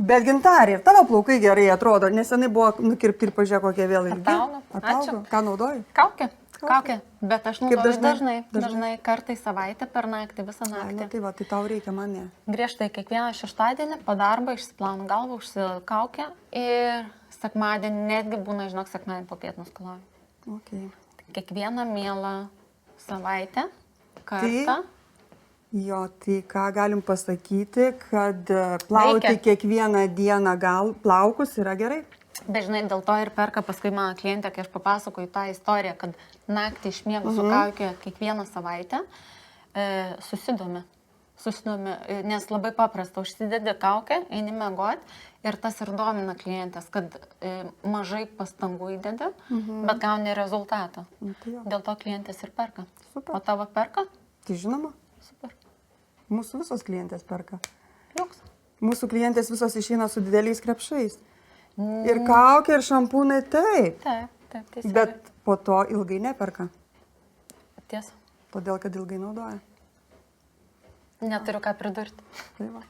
Bet Gintarė, ir tavo plaukai gerai atrodo, nesenai buvo nukirpti ir pažiūrėk, kokie vėl ilgi. Ataugo. Ataugo. Ką naudoji? Kaukė. Bet aš naudoju dažnai? dažnai kartą į savaitę per naktį, visą Na, naktį. tai va, tai tau reikia mane. Griežtai kiekvieną šeštadienį po darbo išsiplaunu galvą, užsikaukę ir sekmadienį, netgi būna, žinok, sekmadienį po pietų nuskaloju. Okay. Kiekvieną mielą savaitę, kartą. Jo, tai ką galim pasakyti, kad plauti Reikia. kiekvieną dieną plaukus yra gerai. Bet žinai, dėl to ir perka paskui mano klientė, kai aš papasakoju tą istoriją, kad naktį išmiegu su kaukė kiekvieną savaitę, susidomi, nes labai paprasta, užsidedi kaukę, eini miegot ir tas ir domina klientės, kad mažai pastangų įdedi, bet gauni rezultatą. Tai jo. Dėl to klientės ir perka. Super. O tavo perka? Tai žinoma, Super. mūsų visos klientės perka. Liuks. Mūsų klientės visos išeina su dideliais krepšais. Ir kaukė, ir šampūnai, taip. Taip, teisingai. Bet po to ilgai neperka. Tiesa. Todėl, kad ilgai naudoja. Neturiu ką pridurti. Tai va.